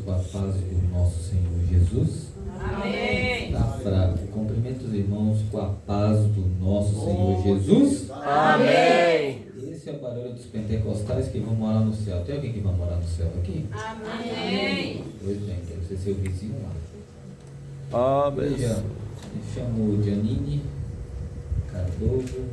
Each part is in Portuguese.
com a paz do nosso Senhor Jesus. Amém. Está fraco. Cumprimento os irmãos com a paz do nosso Senhor Jesus. Amém. Esse é o barulho dos pentecostais que vão morar no céu. Tem alguém que vai morar no céu aqui? Amém. Pois bem, quero ser seu vizinho lá. Amém. Veja, me chamo Janine Cardoso.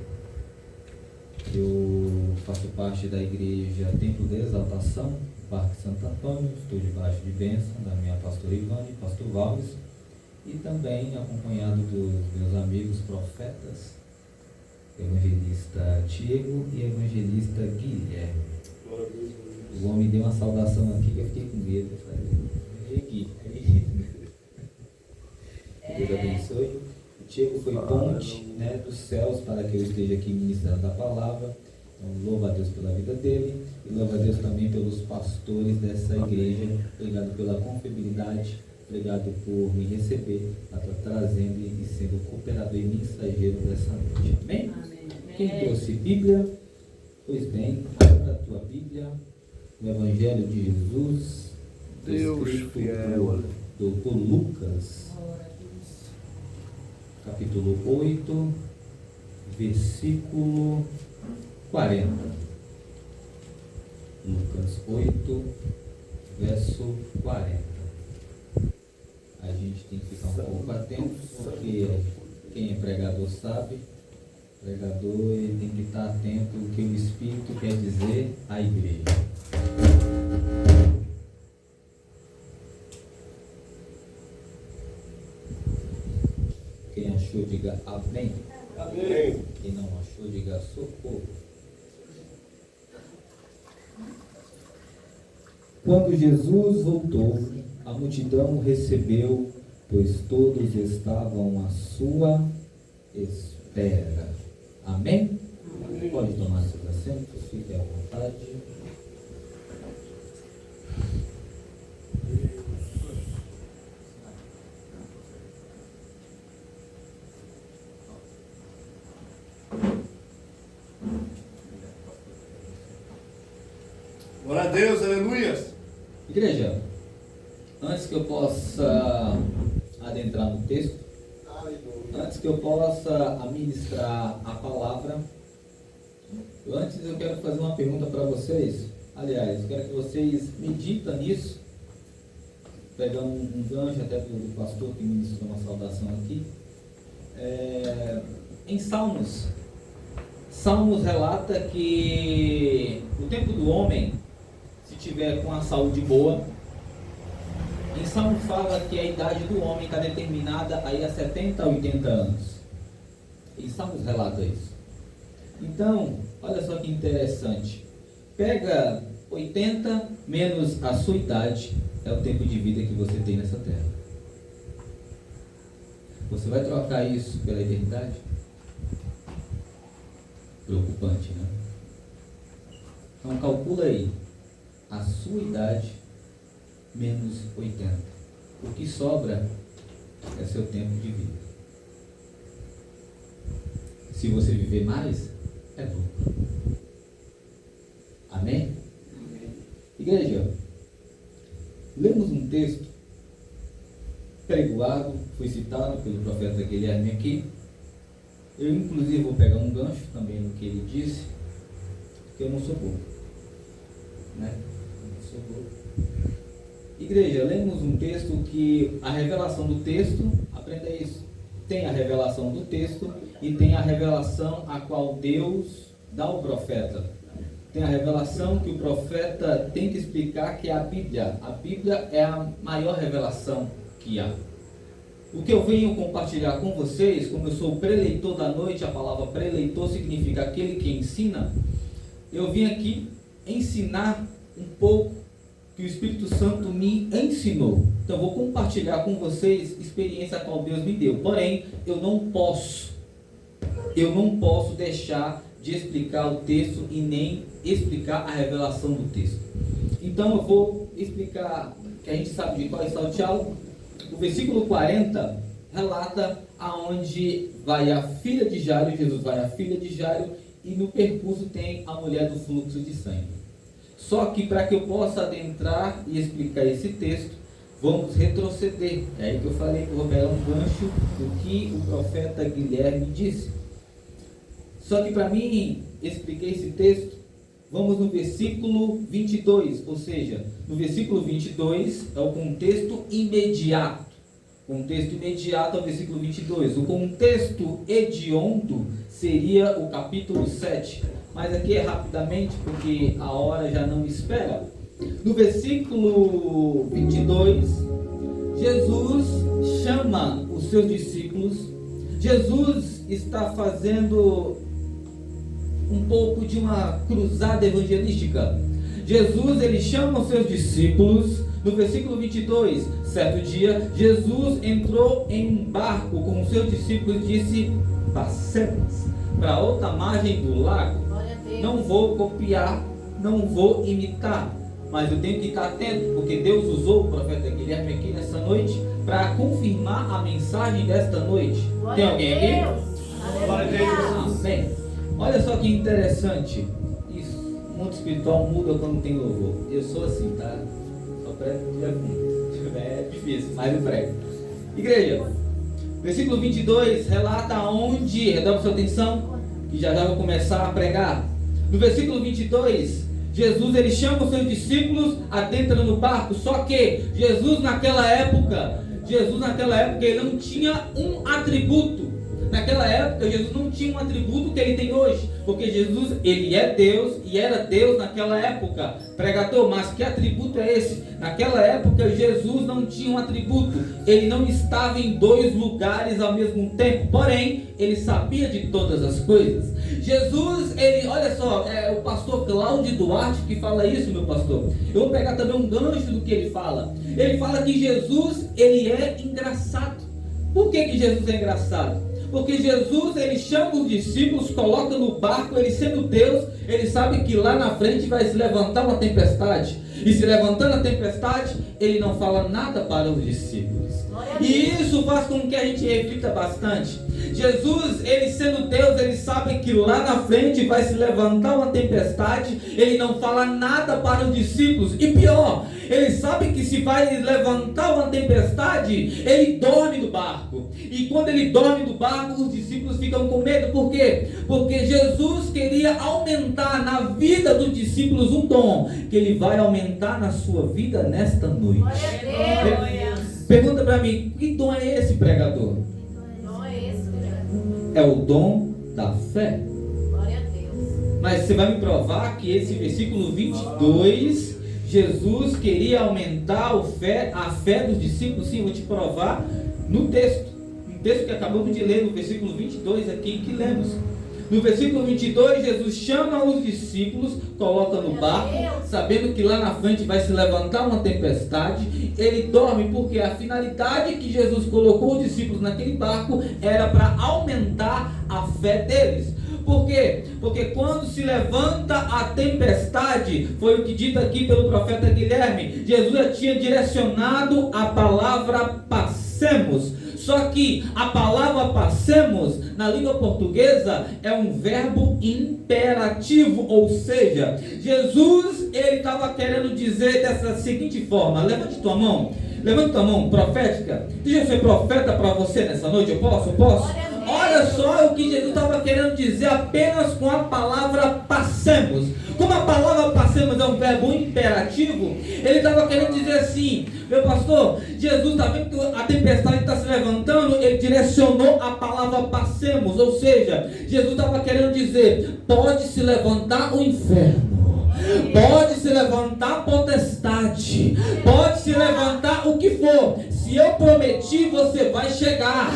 Eu faço parte da igreja Templo da Exaltação, Parque Santo Antônio. Estou debaixo de bênção da minha pastora Ivane, pastor Valdes, e também acompanhado dos meus amigos profetas, evangelista Tiago e evangelista Guilherme. O homem deu uma saudação aqui que eu fiquei com medo. Eu falei, aqui. Deus abençoe. O Tiago foi ponte, né, dos céus para que eu esteja aqui ministrando a palavra. Então, louva a Deus pela vida dele e louva a Deus também pelos pastores dessa igreja. Obrigado pela confiabilidade, obrigado por me receber, trazendo e sendo cooperador e mensageiro dessa noite. Amém? Amém. Quem trouxe Bíblia? Pois bem, abra a tua Bíblia, o Evangelho de Jesus, Deus escrito fiel. por Lucas, capítulo 8, versículo 40. Lucas 8, verso 40. A gente tem que ficar um pouco atento, porque quem é pregador sabe, pregador ele tem que estar atento ao que o Espírito quer dizer à igreja. Quem achou, diga amém. Amém. Quem não achou, diga socorro. Quando Jesus voltou, a multidão o recebeu, pois todos estavam à sua espera. Amém? Pode tomar seus assentos, fique à vontade. Glória a Deus, aleluia. Igreja, antes que eu possa adentrar no texto, antes que eu possa administrar a palavra, antes eu quero fazer uma pergunta para vocês. Aliás, eu quero que vocês meditem nisso, pegando um gancho até do pastor que ministrou uma saudação aqui. Em Salmos relata que o tempo do homem, se tiver com a saúde boa, em Salmos fala que a idade do homem está determinada aí a 70 a 80 anos. Em Salmos relata isso. Então, olha só que interessante. Pega 80 menos a sua idade, é o tempo de vida que você tem nessa terra. Você vai trocar isso pela eternidade? Preocupante, né? Então calcula aí a sua idade menos 80. O que sobra é seu tempo de vida. Se você viver mais, é lucro. Amém? Igreja, lemos um texto pregoado, foi citado pelo profeta Guilherme aqui. Eu inclusive vou pegar um gancho também no que ele disse, porque eu não sou bobo, né? Eu não sou bobo. Igreja, lemos um texto que a revelação do texto, aprenda isso, tem a revelação do texto e tem a revelação a qual Deus dá ao profeta. Tem a revelação que o profeta tem que explicar, que é a Bíblia. A Bíblia é a maior revelação que há. O que eu venho compartilhar com vocês, como eu sou o preleitor da noite, a palavra preleitor significa aquele que ensina. Eu vim aqui ensinar um pouco que o Espírito Santo me ensinou. Então eu vou compartilhar com vocês experiência a qual Deus me deu. Porém, eu não posso deixar de explicar o texto e nem explicar a revelação do texto. Então eu vou explicar, que a gente sabe de qual está o diálogo. O versículo 40 relata aonde vai a filha de Jairo, Jesus vai a filha de Jairo, e no percurso tem a mulher do fluxo de sangue. Só que para que eu possa adentrar e explicar esse texto, vamos retroceder. É aí que eu falei que eu vou pegar um gancho do que o profeta Guilherme disse. Só que para mim explicar esse texto, vamos no versículo 22, ou seja, no versículo 22 é o contexto imediato. O contexto imediato é o versículo 22. O contexto hediondo seria o capítulo 7. Mas aqui é rapidamente, porque a hora já não espera. No versículo 22, Jesus chama os seus discípulos. Jesus está fazendo um pouco de uma cruzada evangelística. Jesus, ele chama os seus discípulos. No versículo 22, certo dia, Jesus entrou em um barco com os seus discípulos e disse: passemos para outra margem do lago. Não vou copiar, não vou imitar, mas eu tenho que estar atento, porque Deus usou o profeta Guilherme aqui nessa noite para confirmar a mensagem desta noite. Tem alguém aqui? Glória a Deus. Amém. Olha só que interessante. Isso, o mundo espiritual muda quando tem louvor. Eu sou assim, tá? Só prego dia 20. É difícil, mas eu prego. Igreja, versículo 22 relata onde, redobra sua atenção, que já vou começar a pregar. No versículo 22, Jesus, ele chama os seus discípulos, adentra no barco. Só que Jesus naquela época, ele não tinha um atributo. Naquela época, Jesus não tinha um atributo que ele tem hoje, porque Jesus, ele é Deus e era Deus naquela época. Pregador, mas que atributo é esse? Naquela época, Jesus não tinha um atributo, ele não estava em dois lugares ao mesmo tempo, porém, ele sabia de todas as coisas. Jesus, ele, olha só, é o pastor Cláudio Duarte que fala isso, meu pastor. Eu vou pegar também um gancho do que ele fala. Ele fala que Jesus, ele é engraçado. Por que Jesus é engraçado? Porque Jesus, ele chama os discípulos, coloca no barco, ele sendo Deus, ele sabe que lá na frente vai se levantar uma tempestade. E se levantando a tempestade, ele não fala nada para os discípulos. E isso faz com que a gente reflita bastante. Jesus, ele sendo Deus, ele sabe que lá na frente vai se levantar uma tempestade, ele não fala nada para os discípulos. E pior, ele sabe que se vai levantar uma tempestade, ele dorme no barco. E quando ele dorme no barco, os discípulos ficam com medo. Por quê? Porque Jesus queria aumentar na vida dos discípulos um dom, que ele vai aumentar na sua vida nesta noite. Pergunta para mim, que dom é esse, pregador? É o dom da fé. Glória a Deus. Mas você vai me provar que esse versículo 22, Jesus queria aumentar a fé dos discípulos? Sim, eu vou te provar no texto. No texto que acabamos de ler, no versículo 22 aqui, que lemos. No versículo 22, Jesus chama os discípulos, coloca no barco, sabendo que lá na frente vai se levantar uma tempestade. Ele dorme porque a finalidade que Jesus colocou os discípulos naquele barco era para aumentar a fé deles. Por quê? Porque quando se levanta a tempestade, foi o que dito aqui pelo profeta Guilherme, Jesus já tinha direcionado a palavra passemos. Só que a palavra passemos, na língua portuguesa, é um verbo imperativo, ou seja, Jesus, ele estava querendo dizer dessa seguinte forma, levante tua mão profética, deixa eu ser profeta para você nessa noite, eu posso? Olha só o que Jesus estava querendo dizer apenas com a palavra passemos. Como a palavra passemos é um verbo imperativo, ele estava querendo dizer assim, meu pastor, Jesus está vendo que a tempestade está se levantando, ele direcionou a palavra passemos, ou seja, Jesus estava querendo dizer, pode se levantar o inferno, pode se levantar a potestade, pode se levantar o que for. Se eu prometi, você vai chegar.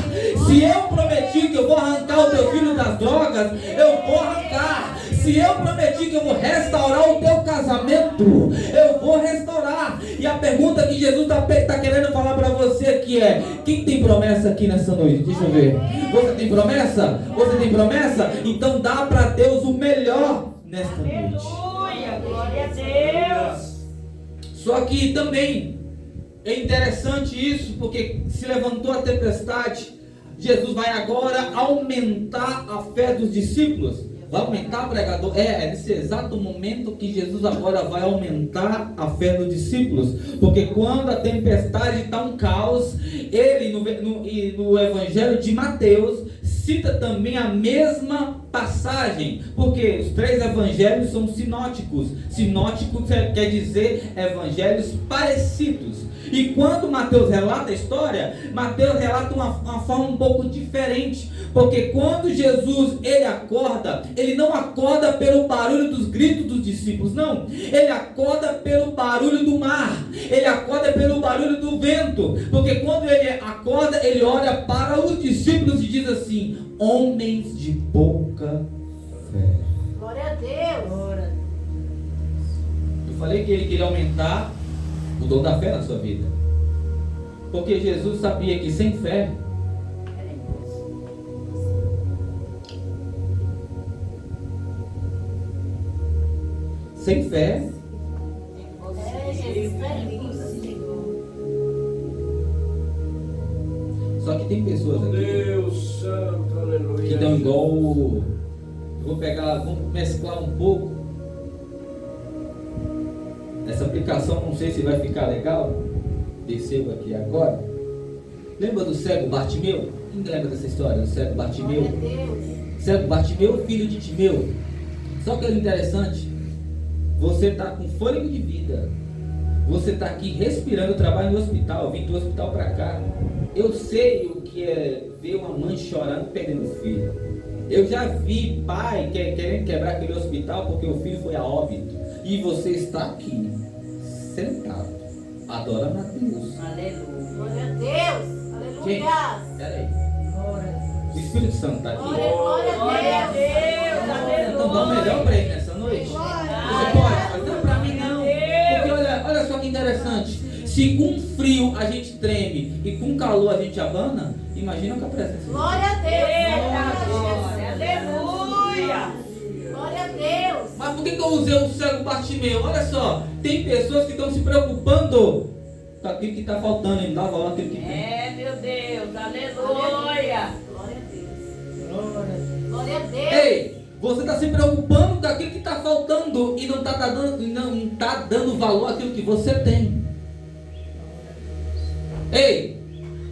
Se eu prometi que eu vou arrancar o teu filho das drogas, eu vou arrancar. Se eu prometi que eu vou restaurar o teu casamento, eu vou restaurar. E a pergunta que Jesus está querendo falar para você aqui é: quem tem promessa aqui nessa noite? Deixa eu ver. Você tem promessa? Você tem promessa? Então dá para Deus o melhor nesta noite. Aleluia, glória a Deus. Só que também é interessante isso, porque se levantou a tempestade, Jesus vai agora aumentar a fé dos discípulos. Vai aumentar, pregador? É nesse exato momento que Jesus agora vai aumentar a fé dos discípulos. Porque quando a tempestade está um caos, ele no Evangelho de Mateus cita também a mesma passagem. Porque os 3 evangelhos são sinóticos. Sinótico quer dizer evangelhos parecidos. E quando Mateus relata a história, Mateus relata uma forma um pouco diferente. Porque quando Jesus ele acorda, ele não acorda pelo barulho dos gritos dos discípulos, não. Ele acorda pelo barulho do mar. Ele acorda pelo barulho do vento. Porque quando ele acorda, ele olha para os discípulos e diz assim: homens de pouca fé. Glória a Deus. Eu falei que ele queria aumentar o dom da fé na sua vida. Porque Jesus sabia que sem fé só que tem pessoas aqui Deus santo, aleluia. que estão igual. Vamos mesclar um pouco. Essa aplicação não sei se vai ficar legal. Desceu aqui agora. Lembra do cego Bartimeu? Quem lembra dessa história do cego Bartimeu? Cego Bartimeu, filho de Timeu. Só que é interessante. Você está com fôlego de vida. Você está aqui respirando. Eu trabalho no hospital. Eu vim do hospital para cá. Eu sei o que é ver uma mãe chorando perdendo o filho. Eu já vi pai querendo quebrar aquele hospital porque o filho foi a óbito. E você está aqui, sentado, adorando a Deus. Aleluia. Glória a Deus. Aleluia. Gente, peraí. O Espírito Santo está aqui. Glória a Deus. Aleluia. Então dá o melhor para ele nessa noite. Você pode? Não, para mim não. Porque olha só que interessante. Se com frio a gente treme e com calor a gente abana, imagina com a presença. Glória a Deus. Aleluia. Glória a Deus. Mas por que eu usei o cego Bartimeu? Olha só, tem pessoas que estão se preocupando com aquilo que está faltando e não dá valor àquilo que tem. Meu Deus. Aleluia. Glória a Deus. Glória a Deus. Ei, você está se preocupando com aquilo que está faltando e não está dando valor àquilo que você tem. Ei,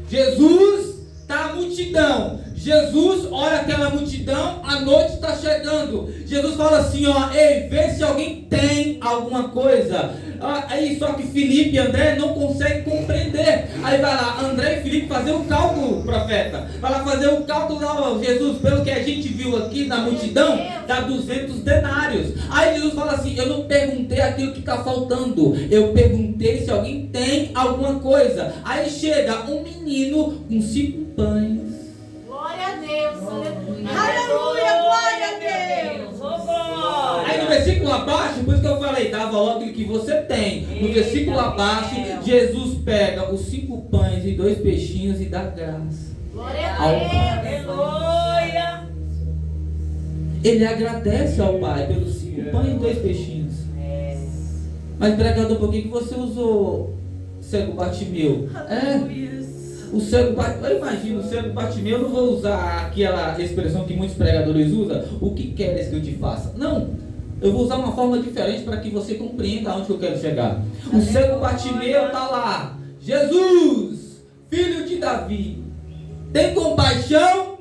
Jesus está a multidão. Jesus olha aquela multidão, a noite está chegando. Jesus fala assim, ei, vê se alguém tem alguma coisa. Aí só que Felipe e André não conseguem compreender. Aí vai lá, André e Felipe fazer um cálculo, profeta. Vai lá fazer um cálculo lá, Jesus, pelo que a gente viu aqui na multidão, dá 200 denários. Aí Jesus fala assim, eu não perguntei aquilo que está faltando. Eu perguntei se alguém tem alguma coisa. Aí chega um menino com 5 pães. Glória a Deus. Aleluia, glória a Deus. Aí no versículo abaixo, por isso que eu falei, dá valor àquilo que você tem. No versículo abaixo, Jesus pega os 5 pães e 2 peixinhos e dá graça. Glória a Deus. Aleluia. Ele agradece ao Pai pelos 5 pães e 2 peixinhos. Mas pregador, por que você usou cego Bartimeu? O cego Bartimeu, eu imagino, o cego Bartimeu, eu não vou usar aquela expressão que muitos pregadores usam, o que queres que eu te faça? Não, eu vou usar uma forma diferente para que você compreenda aonde eu quero chegar. O cego Bartimeu está lá, Jesus, filho de Davi, tem compaixão?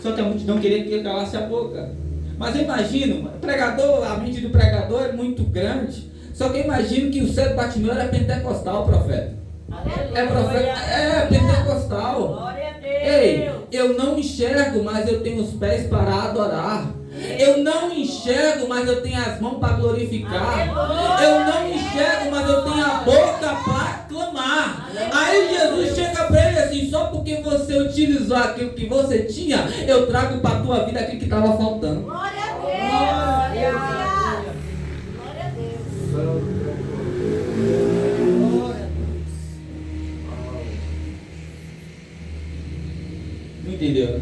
Só que a multidão queria que ele calasse a boca. Mas eu imagino, pregador, a mente do pregador é muito grande, só que eu imagino que o cego Bartimeu era pentecostal, profeta. É profeta, é pentecostal. Glória a Deus. Ei, eu não enxergo, mas eu tenho os pés para adorar. Eu não enxergo, mas eu tenho as mãos para glorificar. Eu não enxergo, mas eu tenho a boca para clamar. Aí Jesus chega para ele assim, só porque você utilizou aquilo que você tinha, eu trago para a tua vida aquilo que estava faltando. Glória a Deus. Glória a Deus. Não entendeu?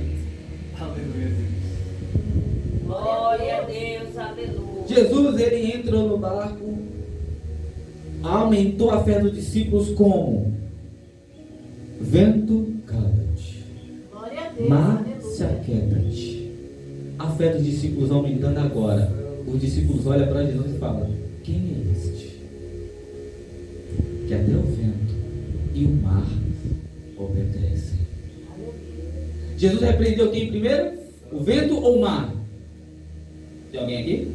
Glória a Deus. Aleluia. Jesus, ele entrou no barco, aumentou a fé dos discípulos como? Vento, cala-te. Glória a Deus. Mar, se aquieta-te. A fé fé dos discípulos aumentando agora. Os discípulos olham para Jesus e falam: quem é este? Que até o vento e o mar obedecem. Jesus repreendeu quem primeiro? O vento ou o mar? Tem alguém aqui?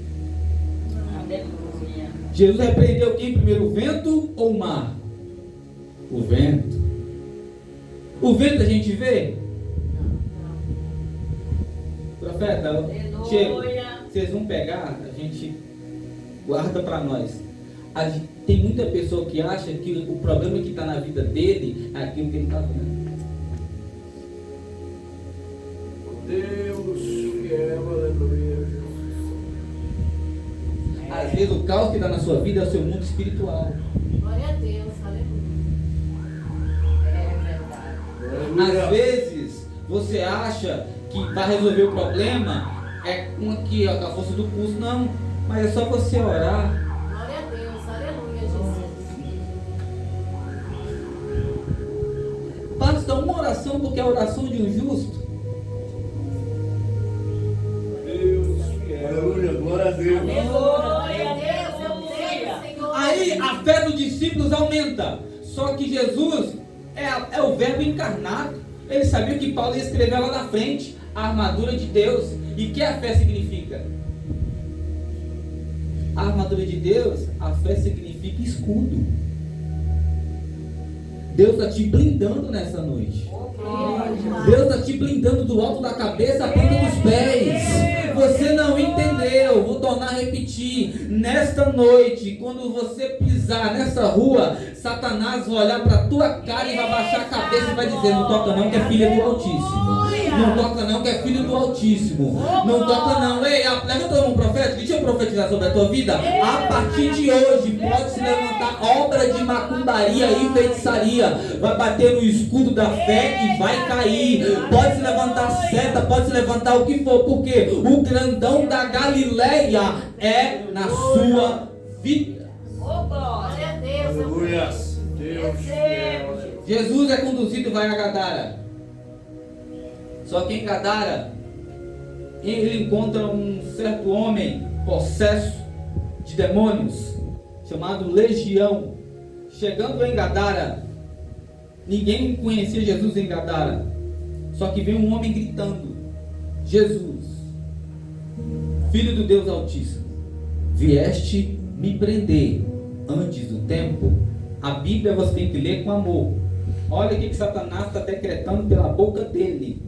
Aleluia. Jesus repreendeu quem primeiro? O vento ou o mar? O vento. O vento a gente vê? Profeta, chega. Vocês vão pegar, a gente guarda para nós. Tem muita pessoa que acha que o problema que está na vida dele é aquilo que ele está vendo. Deus fiel, aleluia. Às vezes o caos que está na sua vida é o seu mundo espiritual. Glória a Deus, aleluia. É verdade. Às vezes você acha que vai resolver o problema é com aqui, ó, com a força do pulso. Não, mas é só você orar. Glória a Deus, aleluia, Jesus. Basta uma oração, porque é a oração de um justo. Deus fiel. Aleluia, glória a Deus. Aleluia, Deus, aleluia. Senhor. Aí a fé dos discípulos aumenta. Só que Jesus é o verbo encarnado. Ele sabia que Paulo ia escrever lá na frente, a armadura de Deus. E o que a fé significa? A armadura de Deus, a fé significa escudo. Deus está te blindando nessa noite. Deus está te blindando do alto da cabeça à ponta dos pés. Você não entendeu. Vou tornar a repetir. Nesta noite, quando você pisar nessa rua, Satanás vai olhar para a tua cara e vai baixar a cabeça e vai dizer: não toca não, que é filha do Altíssimo. Não toca não, que é filho do Altíssimo. Não toca não. Ei, levanta a mão, profeta. Deixa eu profetizar sobre a tua vida. A partir de hoje pode se levantar obra de macumbaria e feitiçaria. Vai bater no escudo da fé e vai cair. Pode se levantar seta, pode se levantar o que for, porque o grandão da Galileia é na sua vida. Glória a Deus, Aleluia. Deus fiel. Jesus é conduzido e vai a Gadara. Só que em Gadara ele encontra um certo homem possesso de demônios, chamado Legião. Chegando em Gadara, ninguém conhecia Jesus em Gadara. Só que veio um homem gritando: Jesus, Filho do Deus Altíssimo, vieste me prender antes do tempo? A Bíblia você tem que ler com amor. Olha o que Satanás está decretando pela boca dele.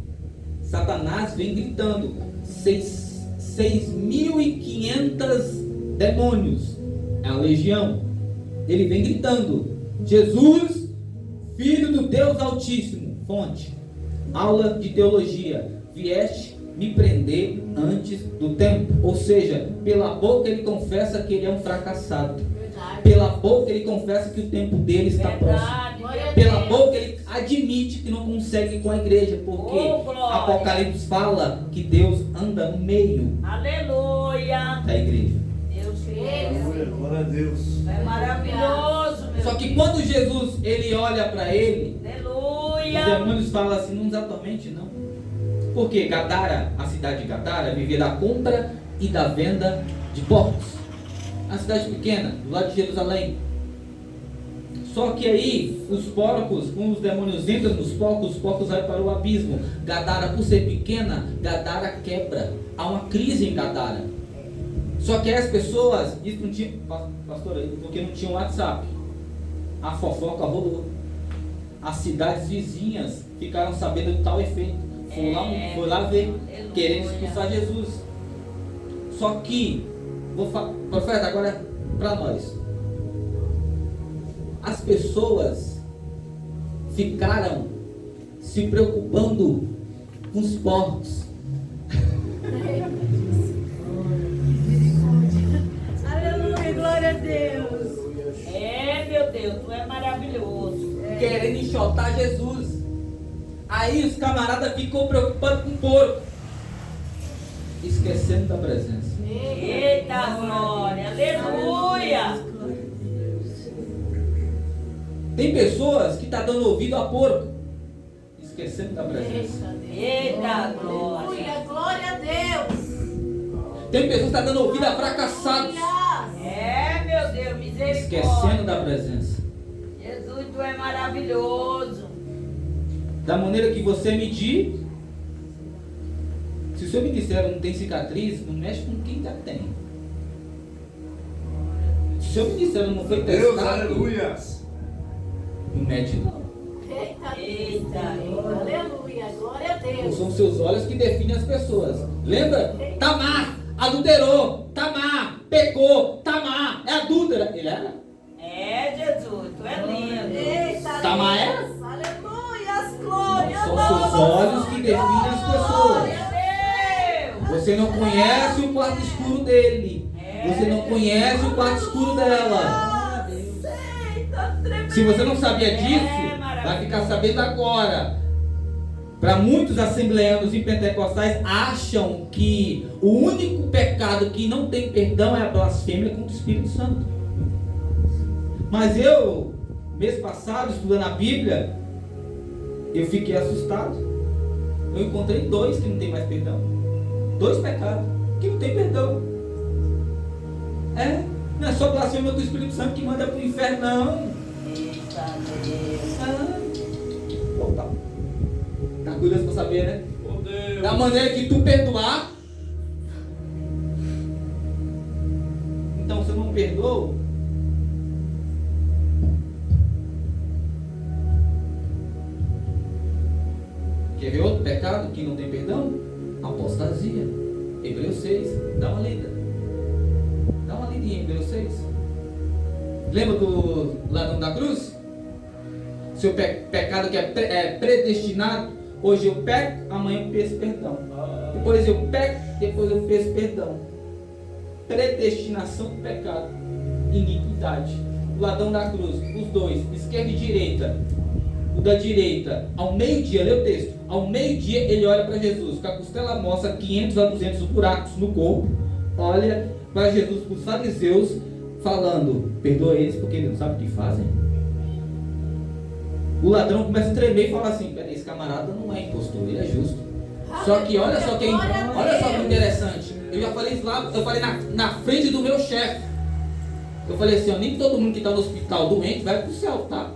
Satanás vem gritando: 6.500 demônios. É a legião. Ele vem gritando: Jesus, Filho do Deus Altíssimo. Fonte: aula de teologia. Vieste me prender antes do tempo. Ou seja, pela boca ele confessa que ele é um fracassado. Pela boca ele confessa que o tempo dele está próximo. Pela boca ele admite que não consegue com a igreja, porque Apocalipse fala que Deus anda no meio Aleluia. da igreja. Deus Aleluia, fiel. glória a Deus. É maravilhoso, meu Só que Deus. quando Jesus ele olha para ele, os Aleluia. demônios falam assim: não nos atormente não. Porque Gadara, a cidade de Gadara, vivia da compra e da venda de porcos. A cidade pequena, do lado de Jerusalém. Só que aí, os porcos, quando os demônios entram nos porcos, os porcos vão para o abismo. Gadara, por ser pequena, Gadara quebra. Há uma crise em Gadara. Só que as pessoas, isso não tinha, pastor, porque não tinha WhatsApp. A fofoca rolou. As cidades vizinhas ficaram sabendo de tal efeito. Foi lá ver, querendo expulsar Jesus. Só que, profeta, agora para nós. As pessoas ficaram se preocupando com os porcos. aleluia, glória a Deus. É, meu Deus, tu é maravilhoso. Querendo enxotar Jesus. Aí os camaradas ficou preocupados com o porco, esquecendo da presença. Eita glória. Aleluia. Tem pessoas que estão dando ouvido a porco, esquecendo da presença. Eita glória. Aleluia, glória a Deus. Tem pessoas que estão dando ouvido a fracassados, É, meu Deus, misericórdia. esquecendo da presença. Jesus, tu é maravilhoso. Da maneira que você medir. Se o seu ministério não tem cicatriz, não mexe com quem já tem. Se o seu ministério não foi Deus, testado, aleluia. não mede não. Eita, aleluia, glória a Deus. São seus olhos que definem as pessoas. Lembra? Tamar adulterou, Tamar pecou, Tamar é adúltera. Ele era? É, Jesus, tu é lindo. Eita, Tamar Deus. era? Aleluia, glória a São Deus. seus olhos que definem as pessoas. Glória a Deus. Você não conhece o quarto escuro dele. Você não conhece o quarto escuro dela. Eita, tremendo. Se você não sabia disso, vai ficar sabendo agora. Para muitos assembleanos e pentecostais acham que o único pecado que não tem perdão é a blasfêmia contra o Espírito Santo. Mas eu, mês passado, estudando a Bíblia, eu fiquei assustado. Eu encontrei 2 que não tem mais perdão. 2 pecados que não tem perdão. Não é só blasfêmia do Espírito Santo que manda para o inferno, não. Eita, Deus. Tá. Tá curioso para saber, né? Oh, Deus. Da maneira que tu perdoar. Então, se eu não perdoo, quer ver outro pecado que não tem perdão? Apostasia. Hebreus 6. Dá uma lida. Dá uma lidinha em Hebreus 6. Lembra do ladrão da cruz? Seu pecado que é predestinado. Hoje eu peco, amanhã eu peço perdão. Depois eu peco, depois eu peço perdão. Predestinação do pecado. Iniquidade. O ladrão da cruz, os dois, esquerda e direita. O da direita, ao meio-dia, lê o texto. Ao meio-dia ele olha para Jesus, com a costela mostra 500 a 200 buracos no corpo. Olha para Jesus, para os fariseus, falando: perdoa eles porque eles não sabem o que fazem. O ladrão começa a tremer e fala assim: peraí, esse camarada não é impostor, ele é justo. Só que olha só que interessante. Eu já falei isso lá, eu falei na frente do meu chefe. Eu falei assim: ó, nem todo mundo que está no hospital doente vai para o céu, tá?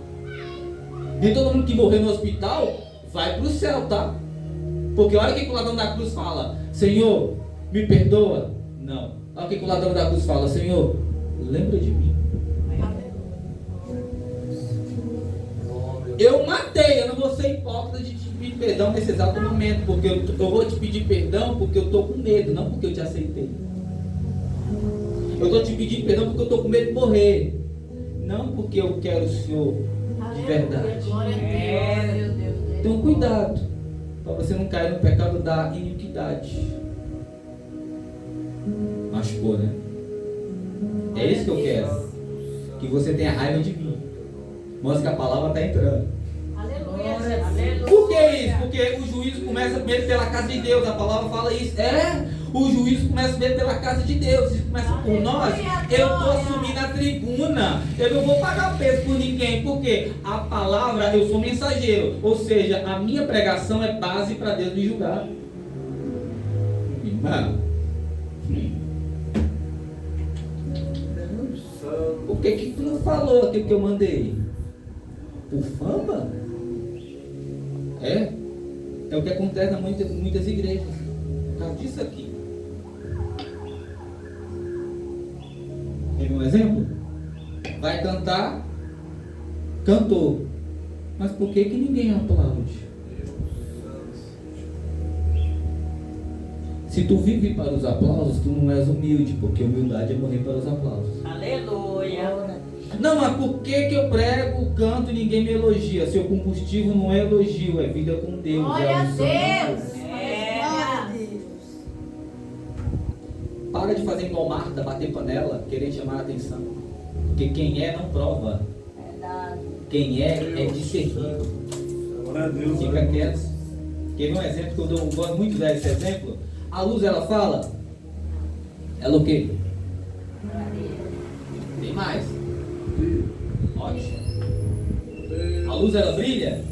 Nem todo mundo que morreu no hospital vai para o céu, tá? Porque olha o que o ladrão da cruz fala: Senhor, me perdoa. Não. Olha o que o ladrão da cruz fala: Senhor, lembra de mim. Eu matei, eu não vou ser hipócrita de te pedir perdão nesse exato momento, porque eu vou te pedir perdão porque eu estou com medo, não porque eu te aceitei. Eu estou te pedindo perdão porque eu estou com medo de morrer, não porque eu quero o Senhor de verdade. Glória a Deus, meu Deus. Então cuidado, para você não cair no pecado da iniquidade. Machucou, né? É isso que eu quero. Que você tenha raiva de mim. Mostra que a palavra está entrando. Aleluia, Aleluia. Por que isso? Porque o juízo começa primeiro pela casa de Deus. A palavra fala isso. O juízo começa primeiro pela casa de Deus. Isso começa por nós. Eu estou assumindo a tribuna. Eu não vou pagar peso por ninguém. Porque a palavra, eu sou mensageiro. Ou seja, a minha pregação é base para Deus me julgar. Irmão. Por que tu não falou aquilo que eu mandei? Por fama? É o que acontece em muitas igrejas. Por causa disso aqui. Quer um exemplo? Vai cantar, cantou. Mas por que ninguém aplaude? Se tu vive para os aplausos, tu não és humilde, porque humildade é morrer para os aplausos. Aleluia. Não, mas por que eu prego, canto e ninguém me elogia? Seu combustível não é elogio, é vida com Deus. Glória a unção. Deus. É. Para de fazer igual Marta, bater panela, querer chamar a atenção. Porque quem é não prova. Verdade. Quem é discernido. Glória a Deus. Fica quieto. Quer ver um exemplo que eu gosto muito de dar esse exemplo? A luz, ela fala. Ela o quê? Tem mais. Ótimo. A luz, ela brilha,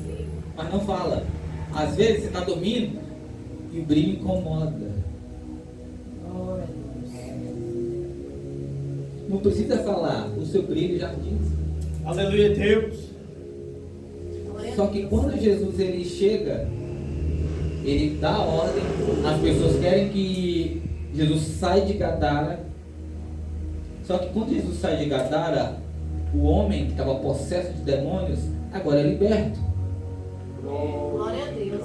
mas não fala. Às vezes você está dormindo e o brilho incomoda. Não precisa falar, o seu brilho já diz. Aleluia, Deus. Só que quando Jesus ele chega, ele dá a ordem, as pessoas querem que Jesus saia de Gadara. Só que quando Jesus sai de Gadara, o homem que estava possesso de demônios, agora é liberto. Glória a Deus.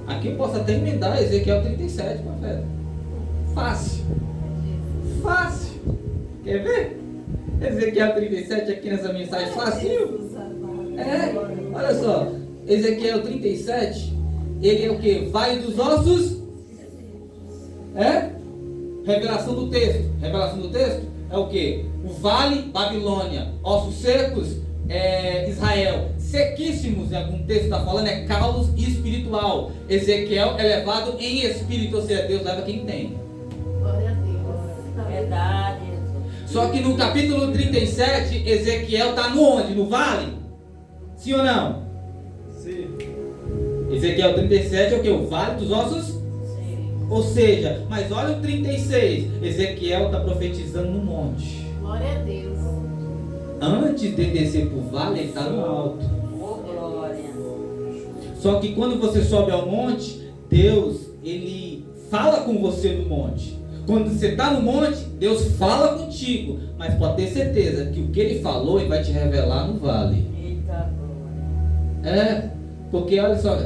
Aqui eu posso até emendar Ezequiel 37, profeta. Fácil. Fácil. Quer ver? Ezequiel 37 aqui nessa mensagem fácil. Jesus amado. Olha só. Ezequiel 37, ele é o que? Vale dos ossos? Revelação do texto. Revelação do texto é o que? O vale, Babilônia. Ossos secos, Israel. Sequíssimos, em algum texto está falando, é caos espiritual. Ezequiel é levado em espírito, ou seja, Deus leva quem tem. Glória a Deus. Verdade. Só que no capítulo 37, Ezequiel está no onde? No vale? Sim ou não? Sim. Ezequiel 37 é o que? O vale dos ossos? Sim. Ou seja, mas olha o 36, Ezequiel está profetizando no monte. Glória a Deus. Antes de descer para o vale, ele está no alto. Oh, glória. Só que quando você sobe ao monte, Deus, ele fala com você no monte. Quando você está no monte, Deus fala contigo. Mas pode ter certeza que o que ele falou, ele vai te revelar no vale. Eita, glória. Porque olha só,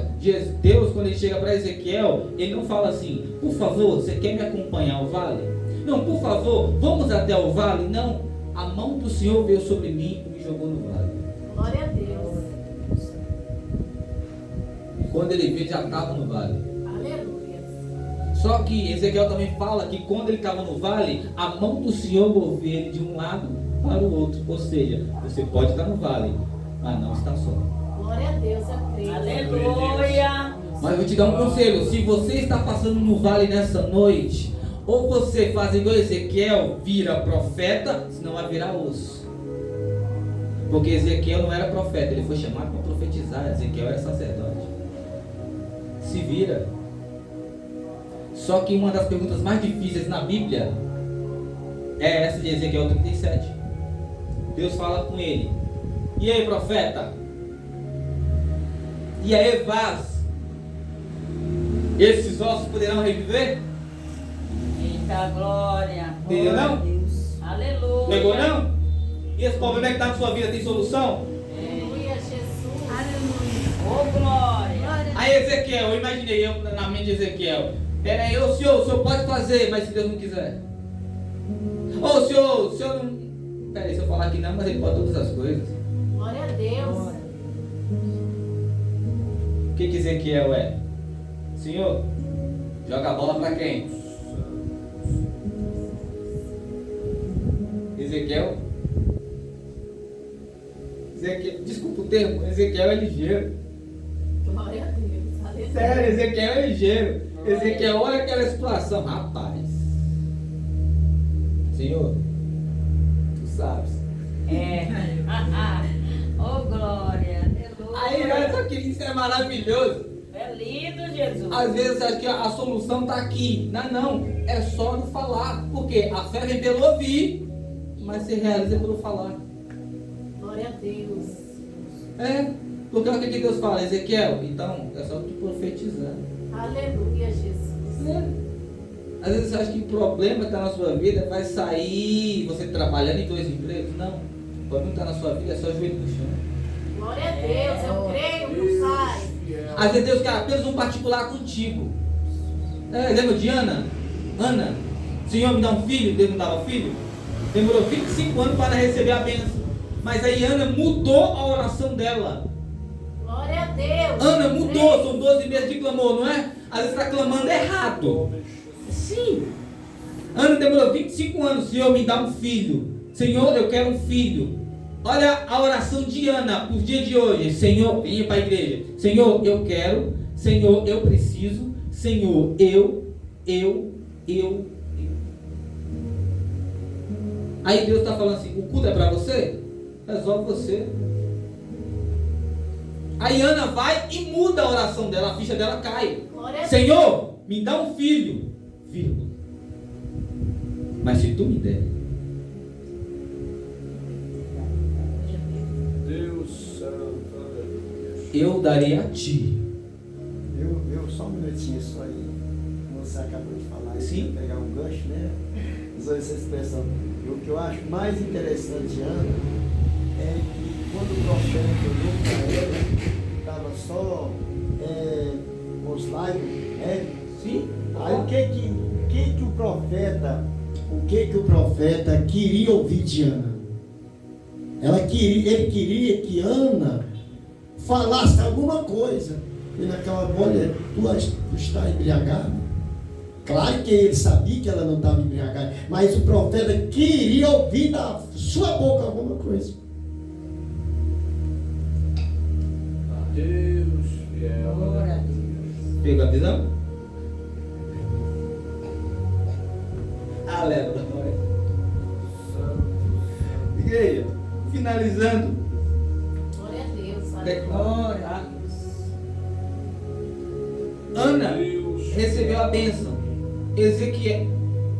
Deus quando ele chega para Ezequiel, ele não fala assim, por favor, você quer me acompanhar ao vale? Não, por favor, vamos até o vale? Não, a mão do Senhor veio sobre mim e me jogou no vale. Glória a Deus. Quando ele veio, já estava no vale. Aleluia. Só que Ezequiel também fala que quando ele estava no vale, a mão do Senhor movia ele de um lado para o outro. Ou seja, você pode estar no vale, mas não está só. Glória a Deus, eu creio. Aleluia. Mas eu vou te dar um conselho, se você está passando no vale nessa noite, ou você faz igual Ezequiel, vira profeta, senão vai virar osso. Porque Ezequiel não era profeta, ele foi chamado para profetizar, Ezequiel era sacerdote. Se vira. Só que uma das perguntas mais difíceis na Bíblia é essa de Ezequiel 37. Deus fala com ele: e aí, profeta? E aí, Vaz? Esses ossos poderão reviver? Eita, glória. Entendeu não? Aleluia. Pegou não? E esse problema que está na sua vida tem solução? Aleluia, Jesus. Oh, glória. Aí Ezequiel, eu imaginei eu na mente de Ezequiel. Pera aí, o senhor pode fazer, mas se Deus não quiser. Ô o senhor não. Pera aí, se eu falar que não, mas ele pode todas as coisas. Glória a Deus. O que Ezequiel é? Senhor, joga a bola para quem? Ezequiel, desculpa o termo, Ezequiel é ligeiro. Glória a Deus. Aleluia. Sério, Ezequiel é ligeiro. Ezequiel, olha aquela situação, rapaz. Senhor, tu sabes. Oh, glória. Aleluia. Aí, olha só que isso é maravilhoso. É lindo, Jesus. Às vezes você acha que a solução está aqui. Não, é só não falar. Porque a fé vem pelo ouvir, mas se realiza pelo falar. Glória a Deus. Porque o que Deus fala? Ezequiel, então é só tu profetizar. Aleluia, Jesus. Às vezes você acha que o problema que está na sua vida vai sair você trabalhando em 2 empregos. Não. O problema que está na sua vida é só joelho no chão. Glória a Deus. Eu creio, Pai. Às vezes Deus quer apenas um particular contigo. Lembra de Ana? Ana, Senhor me dá um filho, Deus não dava filho. Demorou 25 anos para receber a bênção. Mas aí Ana mudou a oração dela. Glória a Deus. Ana mudou, são 12 meses de clamor, não é? Às vezes está clamando errado. Sim. Ana demorou 25 anos, Senhor me dá um filho. Senhor, eu quero um filho. Olha a oração de Ana, os dias de hoje. Senhor, venha para a igreja. Senhor, eu quero. Senhor, eu preciso. Senhor, eu. Aí Deus está falando assim, o culto é para você? Resolve você. Aí Ana vai e muda a oração dela, a ficha dela cai. Glória a Deus. Senhor, me dá um filho. Vírgula. Mas se tu me der, Deus Santo, aleluia. eu darei a ti. Eu só um minutinho só aí. Você acabou de falar, Sim. eu pegar um gancho, né? Usou essa expressão. E o que eu acho mais interessante, Ana, é que quando o profeta olhou para ela, estava só os lábios, né? Sim. Aí o que o profeta queria ouvir de Ana? Ele queria que Ana falasse alguma coisa. E naquela olha, tu está embriagado. Claro que ele sabia que ela não estava embriagada, mas o profeta queria ouvir da sua boca alguma coisa. Deus fiel, aleluia. Pegou a visão? Aleluia. Igreja, finalizando. Glória a Deus. Glória a Deus. Ana recebeu a bênção. Ezequiel,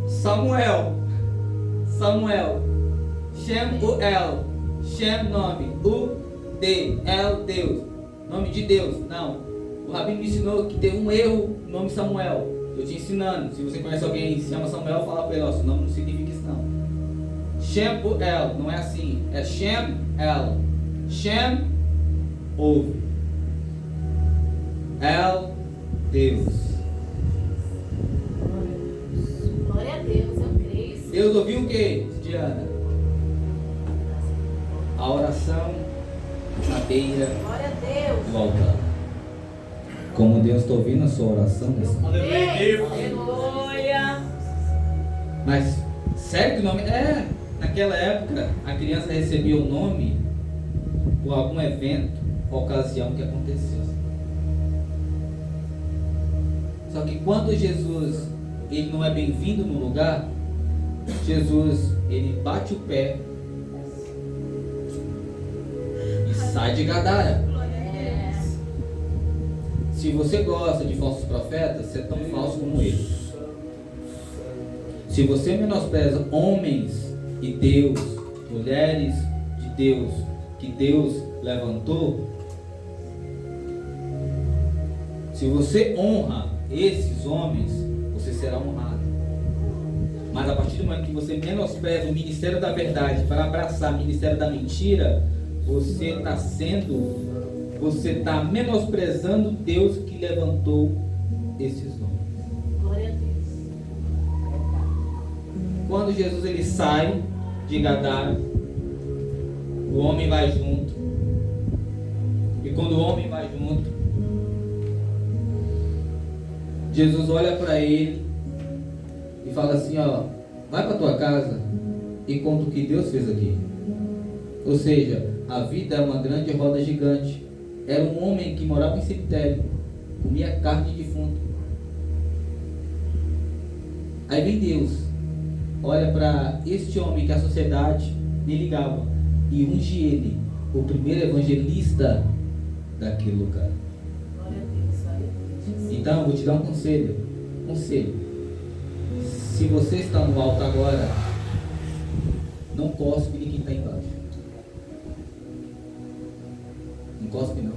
Samuel, Shemuel, Shem nome, Deus, nome de Deus. Não, o Rabino me ensinou que teve um erro no nome Samuel. Eu te ensinando, se você conhece alguém que se chama Samuel, fala para ele, ó, seu nome não significa isso não. Shemuel, não é assim, é Shem-El. Shem, ouve. El, Deus. Glória a Deus, eu creio. Deus ouviu o que, Diana? A oração na beira Glória a Deus. do altar. Como Deus está ouvindo a sua oração nessa noite. Aleluia, Deus. Aleluia. Mas, sério que o nome? Naquela época, a criança recebia o nome por algum evento, ocasião que aconteceu. Só que quando Jesus, ele não é bem-vindo no lugar, Jesus, ele bate o pé e sai de Gadara. Se você gosta de falsos profetas, você é tão falso como eles. Se você menospreza homens e Deus, mulheres de Deus, que Deus levantou, se você honra esses homens, você será honrado. Mas a partir do momento que você menospreza o ministério da verdade para abraçar o ministério da mentira, você está menosprezando Deus que levantou esses homens. Glória a Deus. Quando Jesus ele sai de Gadara, o homem vai junto. E quando o homem vai junto, Jesus olha para ele e fala assim, ó, vai para tua casa e conta o que Deus fez aqui. Ou seja, a vida é uma grande roda gigante. Era um homem que morava em cemitério, comia carne de defunto. Aí vem Deus, olha para este homem que a sociedade lhe ligava e unge ele, o primeiro evangelista daquele lugar. Glória a Deus. Aleluia. Então eu vou te dar um conselho. Se você está no alto agora, não cospe de quem está embaixo. Não cospe não.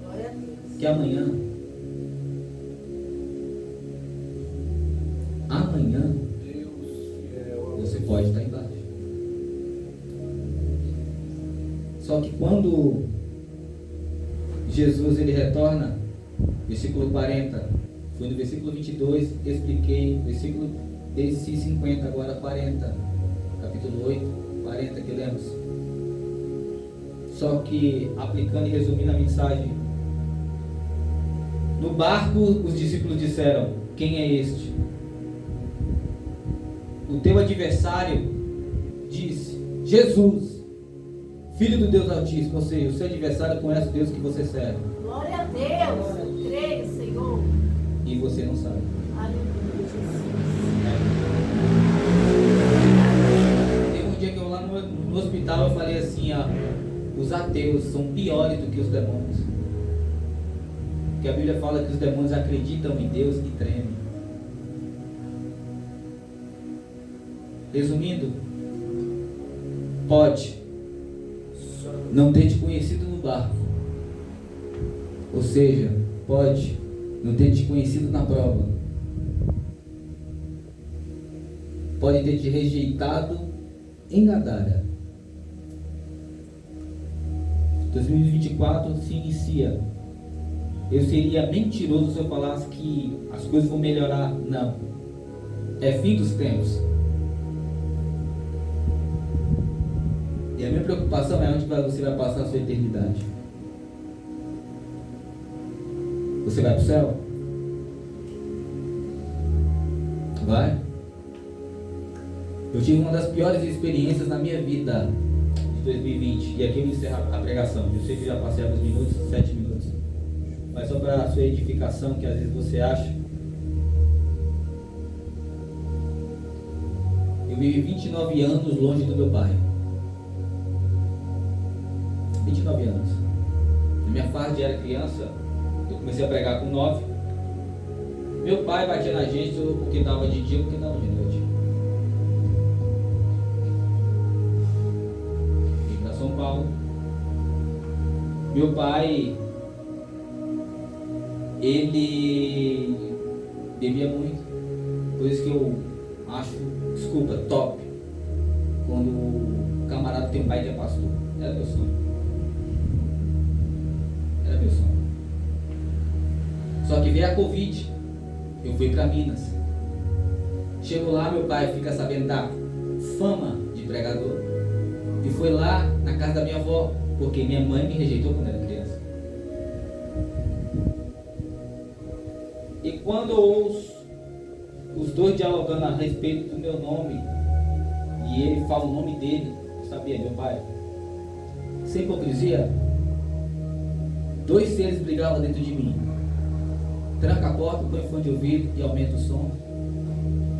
Glória a Deus. Que amanhã Deus fiel, você pode estar embaixo. Só que quando Jesus ele retorna, versículo 40, fui no versículo 22, expliquei, versículo desse 50, agora 40, capítulo 8, 40 que lemos. Só que aplicando e resumindo a mensagem, no barco os discípulos disseram, quem é este? O teu adversário disse, Jesus, Filho do Deus Altíssimo. Ou seja, o seu adversário conhece o Deus que você serve Glória a Deus. Eu creio, Senhor. e você não sabe. Aleluia, Jesus. Teve um dia que eu lá no hospital eu falei assim, ó, os ateus são piores do que os demônios. Porque a Bíblia fala que os demônios acreditam em Deus e tremem. Resumindo, pode não ter te conhecido no barco, ou seja, pode não ter te conhecido na prova, pode ter te rejeitado em Gadara. 2024 se inicia. Eu seria mentiroso se eu falasse que as coisas vão melhorar. Não. É fim dos tempos. E a minha preocupação é onde você vai passar a sua eternidade. Você vai para o céu? Vai? Eu tive uma das piores experiências na minha vida de 2020. E aqui eu encerro a pregação. Eu sei que já passei alguns minutos, 7 minutos. Mas só para a sua edificação, que às vezes você acha. Eu vivi 29 anos longe do meu pai. 29 anos. Na minha fase de era criança, eu comecei a pregar com 9. Meu pai batia na gente porque dava de dia, porque dava de noite. Vim para São Paulo. Meu pai, ele bebia muito. Por isso que eu acho, desculpa, top quando o camarada tem um pai que é pastor. Era meu sonho. Era meu sonho. Só que veio a Covid. Eu fui para Minas. Chego lá, meu pai fica sabendo da fama de pregador. E foi lá na casa da minha avó, porque minha mãe me rejeitou quando era criança. E quando eu ouço os dois dialogando a respeito do meu nome, e ele fala o nome dele, eu sabia, meu pai. Sem hipocrisia, 2 seres brigavam dentro de mim. Tranca a porta, põe fone de ouvido e aumenta o som.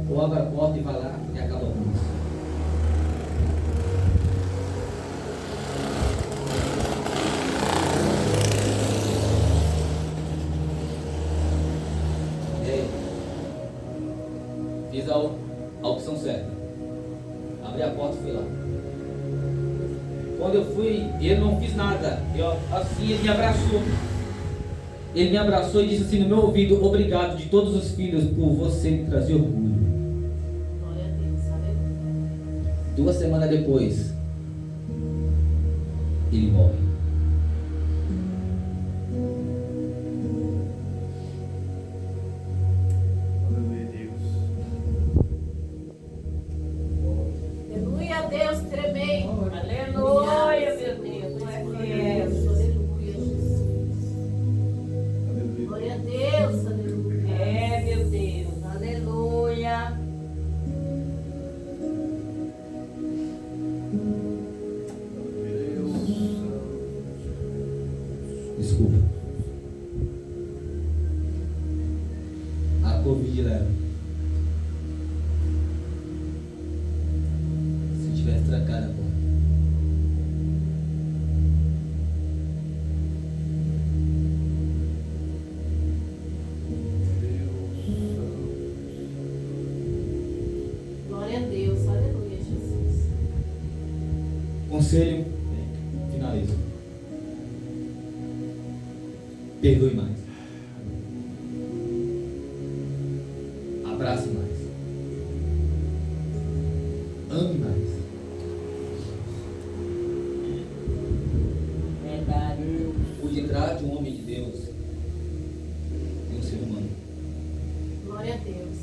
Ou abre a porta e vai lá e acaba com isso. E aí? Fiz a opção certa. Abri a porta e fui lá. Quando eu fui, ele não fiz nada. Assim, ele me abraçou. Ele me abraçou e disse assim no meu ouvido: obrigado de todos os filhos por você me trazer orgulho. Glória a Deus, aleluia. 2 semanas depois, ele morre. Aleluia, Deus. Aleluia, Deus, tremendo. Aleluia, meu Deus. Aleluia, Jesus. Aleluia. Glória a Deus, aleluia. É, meu Deus. Aleluia. Desculpa. A Covid leva. Se tivesse trancado a porta. Glória a Deus, aleluia, Jesus. Conselho, finalizo. Perdoe mais. Abrace mais. Ame mais. Verdade. Por detrás de um homem de Deus tem um ser humano. Glória a Deus.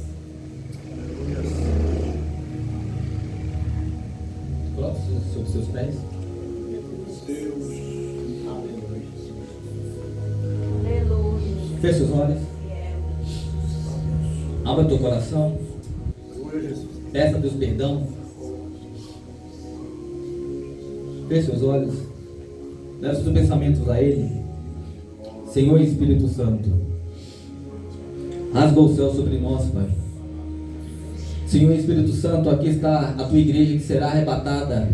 Coloque sobre seus pés. Deus. Aleluia. Feche seus olhos. Abra teu coração. Aleluia, Jesus. Peça a Deus perdão. Feche seus olhos. Leve seus pensamentos a Ele. Senhor Espírito Santo, rasga o céu sobre nós, Pai. Senhor Espírito Santo, aqui está a tua igreja que será arrebatada.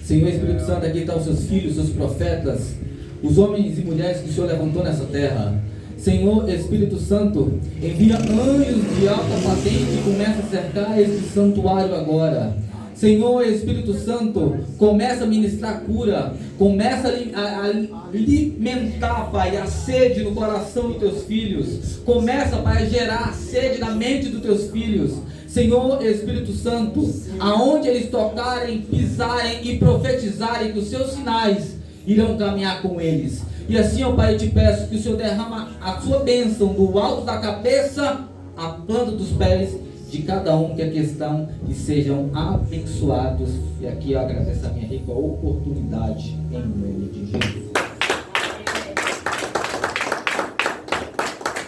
Senhor Espírito Santo, aqui estão os seus filhos, os seus profetas, os homens e mulheres que o Senhor levantou nessa terra. Senhor Espírito Santo, envia anjos de alta patente e começa a cercar esse santuário agora. Senhor Espírito Santo, começa a ministrar cura, começa a alimentar, Pai, a sede no coração dos teus filhos, começa, Pai, a gerar a sede na mente dos teus filhos. Senhor Espírito Santo, aonde eles tocarem, pisarem e profetizarem, que os seus sinais irão caminhar com eles. E assim, ó Pai, eu te peço que o Senhor derrama a sua bênção do alto da cabeça à planta dos pés de cada um que aqui estão, e sejam abençoados. E aqui eu agradeço a minha rica oportunidade em nome de Jesus.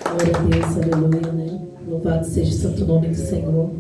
Glória a Deus, aleluia, né? Louvado seja o santo nome do Senhor.